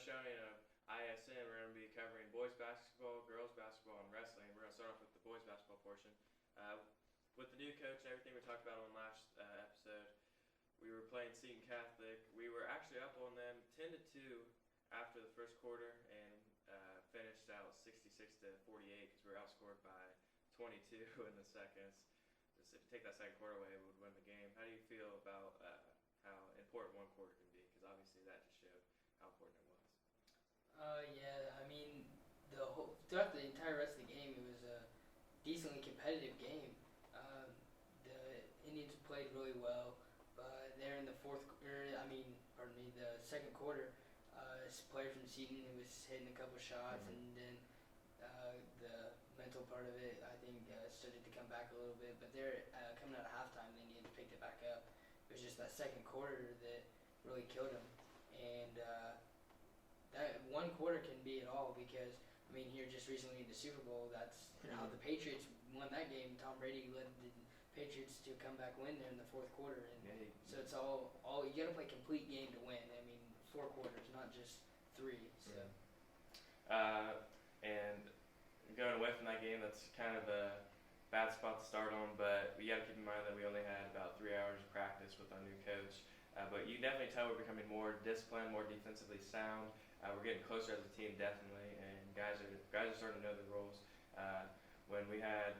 showing of ISN. We're going to be covering boys basketball, girls basketball, and wrestling. We're going to start off with the boys basketball portion. With the new coach and everything we talked about on last episode, we were playing Seton Catholic. We were actually up on them 10-2 after the first quarter and finished out 66-48 because we were outscored by 22 in the seconds. Just if you take that second quarter away, we would win the game. How do you feel about how important one quarter can be? Because obviously that just showed how important it was. Yeah, I mean, throughout the entire rest of the game, it was a decently competitive game. The Indians played really well, but there in the the second quarter, this player from Seton was hitting a couple shots, and then the mental part of it, I think, started to come back a little bit. But they're coming out of halftime, the Indians picked it back up. It was just that second quarter that really killed them, and that one quarter can be it all because, I mean, here just recently in the Super Bowl, that's how the Patriots won that game. Tom Brady led the Patriots to come back win there in the fourth quarter. And so it's all you got to play complete game to win. I mean, 4 quarters, not just 3. So. And going away from that game, that's kind of a bad spot to start on, but we got to keep in mind that we only had about 3 hours of practice with our new coach. But you definitely tell we're becoming more disciplined, more defensively sound. We're getting closer as a team, definitely, and guys are starting to know their roles. When we had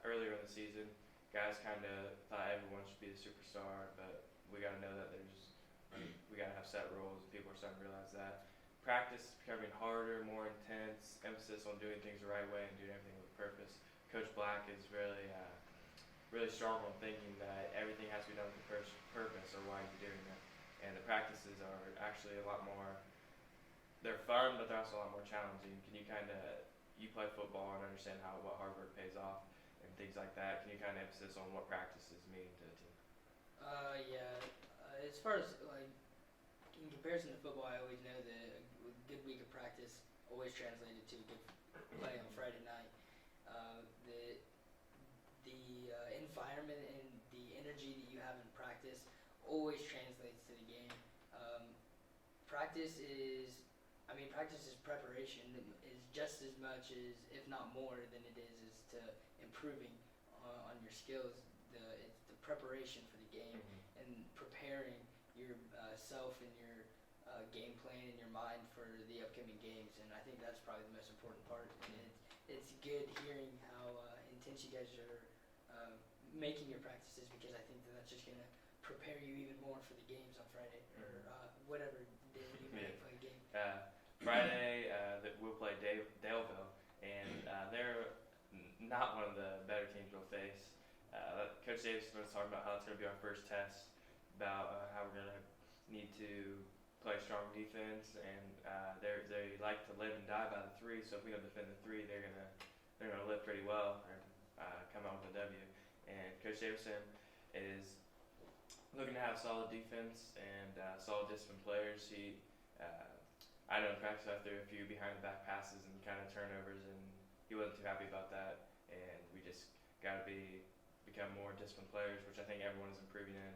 earlier in the season, guys kind of thought everyone should be the superstar, but we got to know that we got to have set roles, and people are starting to realize that. Practice is becoming harder, more intense, emphasis on doing things the right way and doing everything with purpose. Coach Black is really strong on thinking that everything has to be done for purpose or why you're doing it. And the practices are actually a lot more, they're fun, but they're also a lot more challenging. Can you you play football and understand what hard work pays off and things like that. Can you kind of emphasis on what practices mean to the team? Yeah. As far as, like, in comparison to football, I always know that a good week of practice always translated to a good play on Friday night. The environment and the energy that you have in practice always translates to the game. Practice is preparation is just as much as, if not more than it is to improving on your skills. It's the preparation for the game and preparing yourself and your game plan in your mind for the upcoming games. And I think that's probably the most important part. And it's good hearing how intense you guys are making your practices, because I think that's just going to prepare you even more for the games on Friday or whatever day you may play a game. Friday, we'll play Daleville, and they're not one of the better teams we'll face. Coach Davis is going to talk about how it's going to be our first test, about how we're going to need to play strong defense, and they like to live and die by the 3. So if we don't defend the 3, they're gonna live pretty well or come out with a W. And Coach Davison is looking to have solid defense and solid disciplined players. I know in practice after a few behind the back passes and kind of turnovers, and he wasn't too happy about that. And we just got to become more disciplined players, which I think everyone is improving in.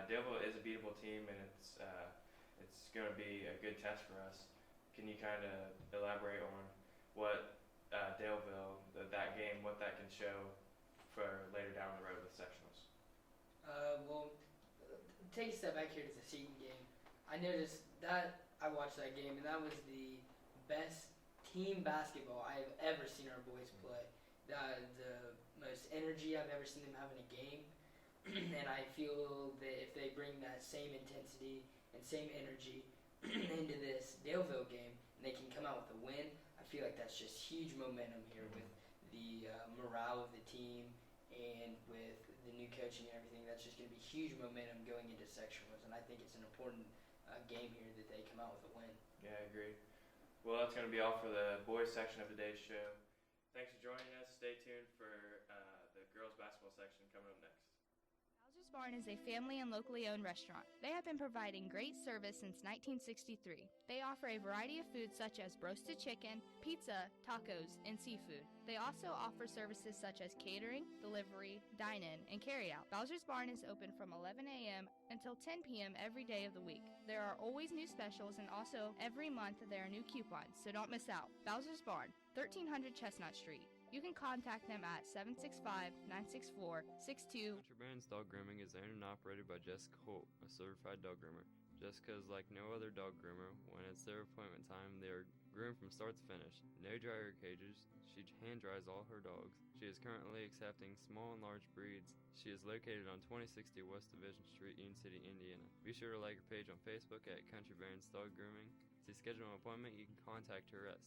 Daleville is a beatable team, and it's going to be a good test for us. Can you kind of elaborate on what Daleville, that game, what that can show for later down the road with sectionals? Well, take a step back here to the Seton game. I noticed that I watched that game, and that was the best team basketball I have ever seen our boys play. The most energy I've ever seen them have in a game, and I feel that if they bring that same intensity and same energy into this Daleville game, and they can come out with a win, I feel like that's just huge momentum here with the morale of the team and with the new coaching and everything. That's just going to be huge momentum going into sectionals, and I think it's an important game here that they come out with a win. Yeah, I agree. Well, that's going to be all for the boys section of today's show. Thanks for joining us. Stay tuned for the girls basketball section coming up next. I'll just Barn is a family and locally owned restaurant. They have been providing great service since 1963. They offer a variety of foods such as roasted chicken, pizza, tacos, and seafood. They also offer services such as catering, delivery, dine-in, and carry-out. Bowser's Barn is open from 11 a.m. until 10 p.m. every day of the week. There are always new specials, and also every month there are new coupons, so don't miss out. Bowser's Barn, 1300 Chestnut Street. You can contact them at 765-964-62. Country Brand's Dog Grooming is owned and operated by Jessica Holt, a certified dog groomer. Jessica is like no other dog groomer. When it's their appointment time, they are groomed from start to finish. No dryer cages. She hand dries all her dogs. She is currently accepting small and large breeds. She is located on 2060 West Division Street, Union City, Indiana. Be sure to like her page on Facebook at Country Brand's Dog Grooming. To schedule an appointment, you can contact her at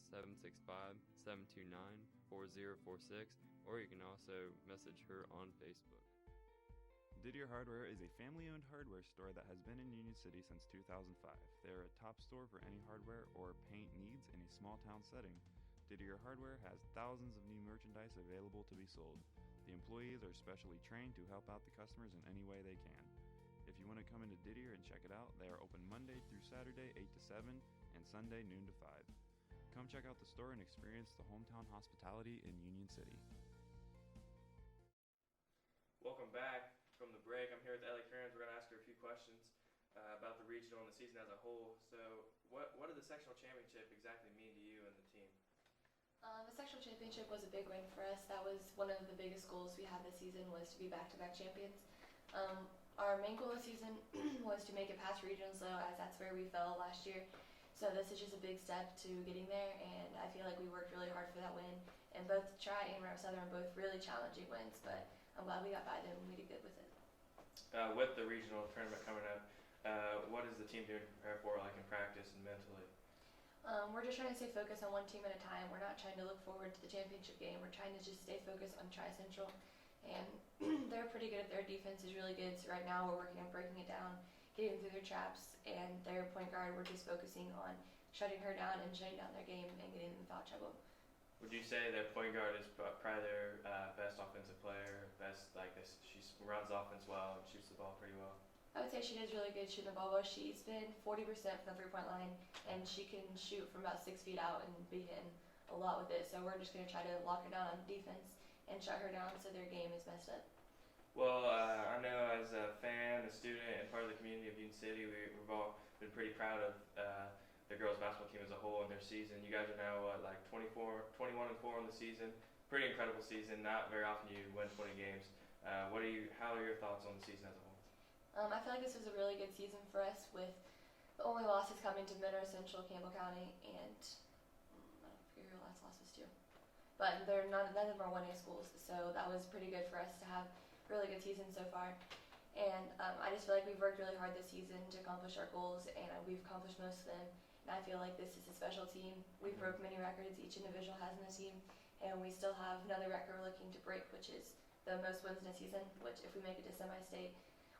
765-729-4046, or you can also message her on Facebook. Didier Hardware is a family-owned hardware store that has been in Union City since 2005. They are a top store for any hardware or paint needs in a small-town setting. Didier Hardware has thousands of new merchandise available to be sold. The employees are specially trained to help out the customers in any way they can. If you want to come into Didier and check it out, they are open Monday through Saturday 8 to 7 and Sunday noon to 5. Come check out the store and experience the hometown hospitality in Union City. Welcome back from the break. I'm here with Ellie Kearns. We're going to ask her a few questions about the regional and the season as a whole. So what did the sectional championship exactly mean to you and the team? The sectional championship was a big win for us. That was one of the biggest goals we had this season, was to be back-to-back champions. Our main goal this season was to make it past regionals, though, as that's where we fell last year. So this is just a big step to getting there, and I feel like we worked really hard for that win. And both Tri and Rep Southern are both really challenging wins, but I'm glad we got by them and we did good with it. With the regional tournament coming up, what is the team doing to prepare for, like in practice and mentally? We're just trying to stay focused on one team at a time. We're not trying to look forward to the championship game. We're trying to just stay focused on Tri Central, and they're pretty good. Their defense is really good, so right now we're working on breaking it down, getting through their traps, and their point guard, we're just focusing on shutting her down and shutting down their game and getting them in foul trouble. Would you say their point guard is probably their best offensive player, she runs offense well and shoots the ball pretty well? I would say she does really good shooting the ball. She's been 40% from the three-point line, and she can shoot from about 6 feet out and be hitting a lot with it. So we're just going to try to lock her down on defense and shut her down so their game is messed up. Well, I know as a fan, a student, and part of the community of Union City, we've all been pretty proud of the girls basketball team as a whole in their season. You guys are now 21-4 in the season. Pretty incredible season. Not very often you win 20 games. How are your thoughts on the season as a whole? I feel like this was a really good season for us, with the only losses coming to Monroe Central, Campbell County, and I forget who your last loss was to. But none of them are 1A schools, so that was pretty good for us to have a really good season so far. And I just feel like we've worked really hard this season to accomplish our goals, and we've accomplished most of them. And I feel like this is a special team. We've broke many records each individual has in the team, and we still have another record we're looking to break, which is the most wins in a season, which if we make it to semi-state,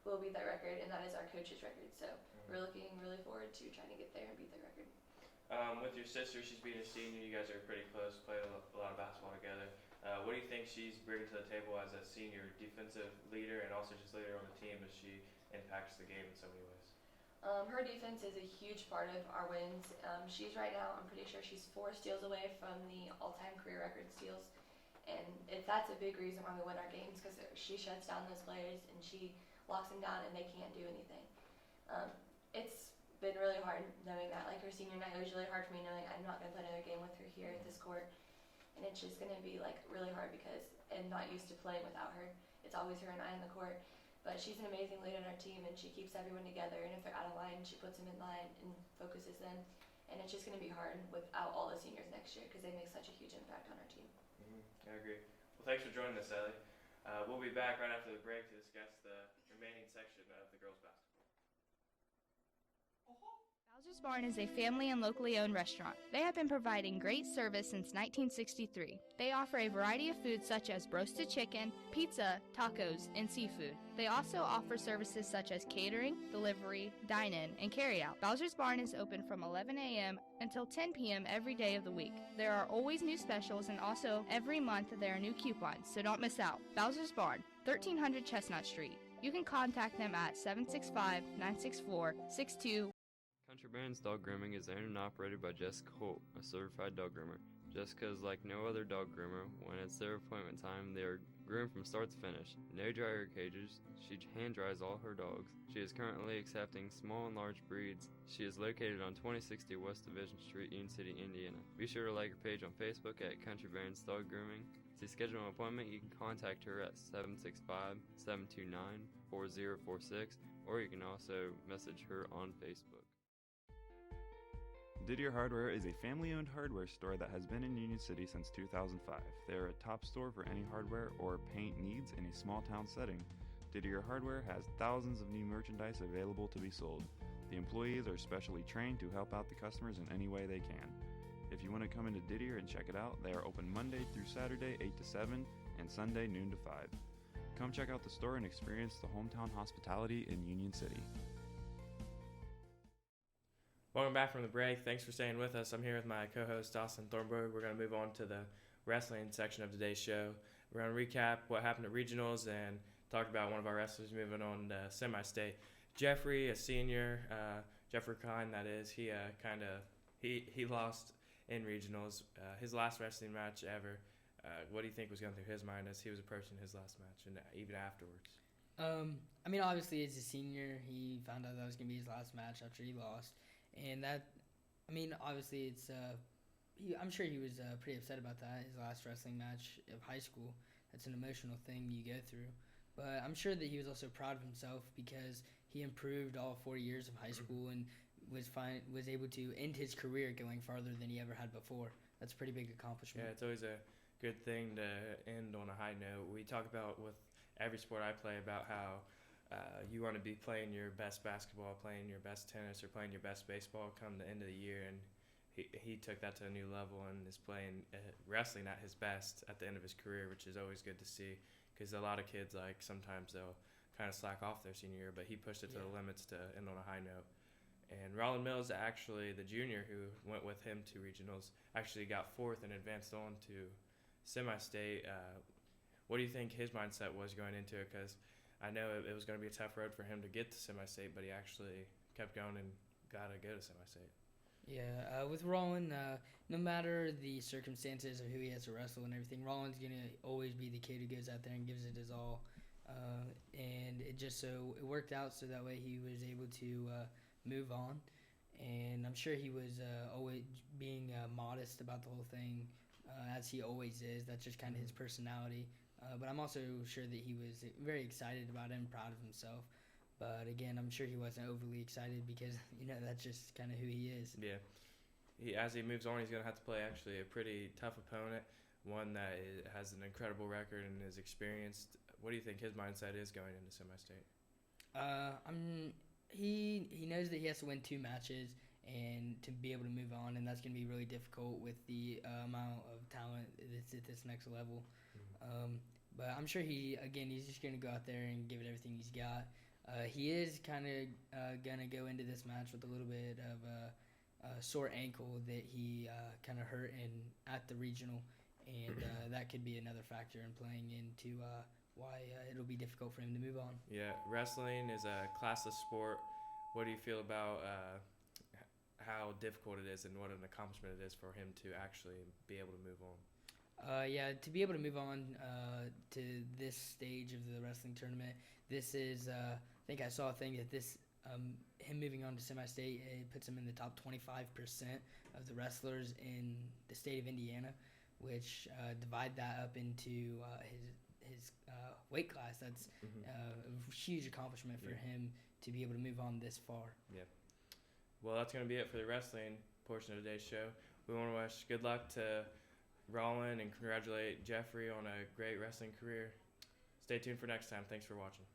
we'll beat that record, and that is our coach's record. So we're looking really forward to trying to get there and beat that record. With your sister, she's being a senior. You guys are pretty close, played a lot of basketball together. What do you think she's bringing to the table as a senior defensive leader and also just leader on the team as she impacts the game in so many ways? Her defense is a huge part of our wins. She's right now, I'm pretty sure she's 4 steals away from the all-time career record steals. And that's a big reason why we win our games, because she shuts down those players and she locks them down and they can't do anything. It's been really hard knowing that. Like her senior night, it was really hard for me knowing I'm not going to play another game with her here at this court. And it's just going to be really hard because I'm not used to playing without her. It's always her and I in the court. But she's an amazing leader on our team, and she keeps everyone together. And if they're out of line, she puts them in line and focuses them. And it's just going to be hard without all the seniors next year because they make such a huge impact on our team. I agree. Well, thanks for joining us, Ellie. We'll be back right after the break to discuss the remaining section of the girls' basketball. Bowser's Barn is a family and locally owned restaurant. They have been providing great service since 1963. They offer a variety of foods such as roasted chicken, pizza, tacos, and seafood. They also offer services such as catering, delivery, dine-in, and carry-out. Bowser's Barn is open from 11 a.m. until 10 p.m. every day of the week. There are always new specials, and also every month there are new coupons, so don't miss out. Bowser's Barn, 1300 Chestnut Street. You can contact them at 765-964-62. Country Barons Dog Grooming is owned and operated by Jessica Holt, a certified dog groomer. Jessica is like no other dog groomer. When it's their appointment time, they are groomed from start to finish. No dryer cages. She hand dries all her dogs. She is currently accepting small and large breeds. She is located on 2060 West Division Street, Union City, Indiana. Be sure to like her page on Facebook at Country Barons Dog Grooming. To schedule an appointment, you can contact her at 765-729-4046, or you can also message her on Facebook. Didier Hardware is a family-owned hardware store that has been in Union City since 2005. They are a top store for any hardware or paint needs in a small-town setting. Didier Hardware has thousands of new merchandise available to be sold. The employees are specially trained to help out the customers in any way they can. If you want to come into Didier and check it out, they are open Monday through Saturday 8 to 7 and Sunday noon to 5. Come check out the store and experience the hometown hospitality in Union City. Welcome back from the break. Thanks for staying with us. I'm here with my co-host, Dawson Thornburg. We're going to move on to the wrestling section of today's show. We're going to recap what happened at regionals and talk about one of our wrestlers moving on to semi-state. Jeffrey, a senior, Jeffrey Kahn, that is, he lost in regionals. His last wrestling match ever. What do you think was going through his mind as he was approaching his last match and even afterwards? I mean, obviously, as a senior, he found out that was going to be his last match after he lost. And that, I mean, obviously, it's, I'm sure he was pretty upset about that, his last wrestling match of high school. That's an emotional thing you go through. But I'm sure that he was also proud of himself because he improved all 4 years of high school and was able to end his career going farther than he ever had before. That's a pretty big accomplishment. Yeah, it's always a good thing to end on a high note. We talk about with every sport I play about how you want to be playing your best basketball, playing your best tennis, or playing your best baseball come the end of the year, and he took that to a new level and is playing wrestling at his best at the end of his career, which is always good to see because a lot of kids, like, sometimes they'll kind of slack off their senior year, but he pushed it to the limits to end on a high note. And Roland Mills, actually the junior who went with him to regionals, actually got fourth and advanced on to semi-state. What do you think his mindset was going into it? Because I know it was going to be a tough road for him to get to semi-state, but he actually kept going and got to go to semi-state. Yeah, with Roland, no matter the circumstances of who he has to wrestle and everything, Roland's going to always be the kid who goes out there and gives it his all. And it worked out so that way he was able to move on. And I'm sure he was always being modest about the whole thing, as he always is. That's just kind of his personality. But I'm also sure that he was very excited about it and proud of himself. But again, I'm sure he wasn't overly excited because, that's just kind of who he is. Yeah. As he moves on, he's going to have to play actually a pretty tough opponent, one that has an incredible record and is experienced. What do you think his mindset is going into semi-state? He knows that he has to win 2 matches and to be able to move on, and that's going to be really difficult with the amount of talent that's at this next level. But I'm sure he's just going to go out there and give it everything he's got. He is kind of going to go into this match with a little bit of a sore ankle that he kind of hurt at the regional, and that could be another factor in playing into why it'll be difficult for him to move on. Yeah, wrestling is a classless sport. What do you feel about how difficult it is and what an accomplishment it is for him to actually be able to move on? To be able to move on to this stage of the wrestling tournament, this is, I think I saw a thing that him moving on to semi-state, it puts him in the top 25% of the wrestlers in the state of Indiana, which divide that up into his weight class. That's a huge accomplishment for him to be able to move on this far. Yeah. Well, that's going to be it for the wrestling portion of today's show. We want to wish good luck to Roland and congratulate Jeffrey on a great wrestling career. Stay tuned for next time. Thanks for watching.